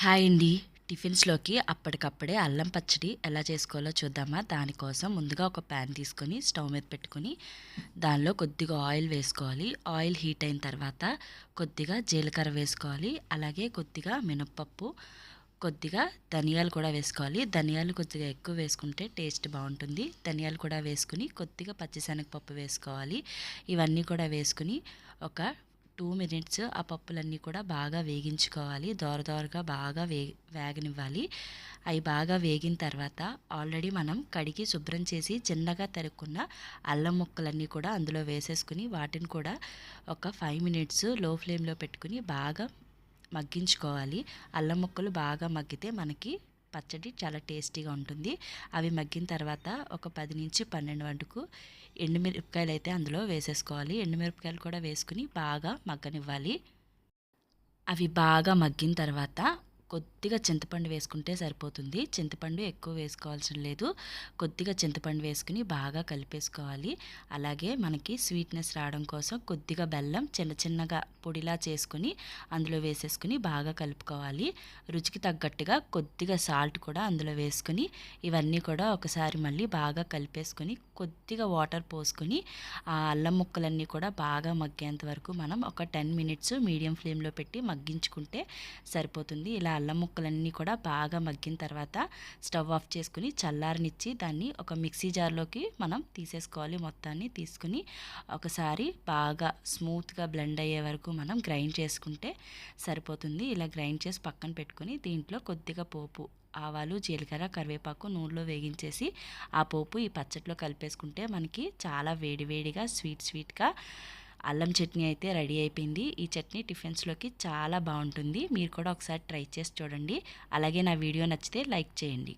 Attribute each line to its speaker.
Speaker 1: Hi అండి. టిఫిన్స్‌లోకి అప్పటికప్పుడే అల్లం పచ్చడి ఎలా చేసుకోవాలో చూద్దామా? దానికోసం ముందుగా ఒక ప్యాన్ తీసుకొని స్టవ్ మీద పెట్టుకొని, దానిలో కొద్దిగా ఆయిల్ వేసుకోవాలి. ఆయిల్ హీట్ అయిన తర్వాత కొద్దిగా జీలకర్ర వేసుకోవాలి. అలాగే కొద్దిగా మినపప్పు, కొద్దిగా ధనియాలు కూడా వేసుకోవాలి. ధనియాలు కొద్దిగా ఎక్కువ వేసుకుంటే టేస్ట్ బావుంటుంది. ధనియాలు కూడా వేసుకొని కొద్దిగా పచ్చిశనగపప్పు వేసుకోవాలి. ఇవన్నీ కూడా వేసుకొని ఒక 2 మినిట్స్ ఆ పప్పులన్నీ కూడా బాగా వేగించుకోవాలి. దోరగా బాగా వేగనివ్వాలి. అవి బాగా వేగిన తర్వాత ఆల్రెడీ మనం కడిగి శుభ్రం చేసి చిన్నగా తరుక్కున్న అల్లం ముక్కలన్నీ కూడా అందులో వేసేసుకుని వాటిని కూడా ఒక 5 మినిట్స్ లో ఫ్లేమ్లో పెట్టుకుని బాగా మగ్గించుకోవాలి. అల్లం ముక్కలు బాగా మగ్గితే మనకి పచ్చడి చాలా టేస్టీగా ఉంటుంది. అవి మగ్గిన తర్వాత ఒక 10-12 వరకు ఎండుమిరపకాయలు అయితే అందులో వేసేసుకోవాలి. ఎండుమిరపకాయలు కూడా వేసుకుని బాగా మగ్గనివ్వాలి. అవి బాగా మగ్గిన తర్వాత కొద్దిగా చింతపండు వేసుకుంటే సరిపోతుంది. చింతపండు ఎక్కువ వేసుకోవాల్సిన లేదు. కొద్దిగా చింతపండు వేసుకుని బాగా కలిపేసుకోవాలి. అలాగే మనకి స్వీట్నెస్ రావడం కోసం కొద్దిగా బెల్లం చిన్న చిన్నగా పొడిలా చేసుకుని అందులో వేసేసుకుని బాగా కలుపుకోవాలి. రుచికి తగ్గట్టుగా కొద్దిగా సాల్ట్ కూడా అందులో వేసుకుని ఇవన్నీ కూడా ఒకసారి మళ్ళీ బాగా కలిపేసుకొని కొద్దిగా వాటర్ పోసుకొని ఆ అల్లం ముక్కలన్నీ కూడా బాగా మగ్గేంత వరకు మనం ఒక 10 మినిట్స్ మీడియం ఫ్లేమ్లో పెట్టి మగ్గించుకుంటే సరిపోతుంది. ఇలా అల్లం ముక్కలన్నీ కూడా బాగా మగ్గిన తర్వాత స్టవ్ ఆఫ్ చేసుకుని చల్లారనిచ్చి దాన్ని ఒక మిక్సీ జార్లోకి మనం తీసేసుకోవాలి. మొత్తాన్ని తీసుకుని ఒకసారి బాగా స్మూత్గా బ్లెండ్ అయ్యే వరకు మనం గ్రైండ్ చేసుకుంటే సరిపోతుంది. ఇలా గ్రైండ్ చేసి పక్కన పెట్టుకుని దీంట్లో కొద్దిగా పోపు ఆవాలు, జీలకర్ర, కరివేపాకు నూనెలో వేగించేసి ఆ పోపు ఈ పచ్చట్లో కలిపేసుకుంటే మనకి చాలా వేడివేడిగా స్వీట్గా అల్లం చట్నీ అయితే రెడీ అయిపోయింది. ఈ చట్నీ టిఫిన్స్లోకి చాలా బాగుంటుంది. మీరు కూడా ఒకసారి ట్రై చేసి చూడండి. అలాగే నా వీడియో నచ్చితే లైక్ చేయండి.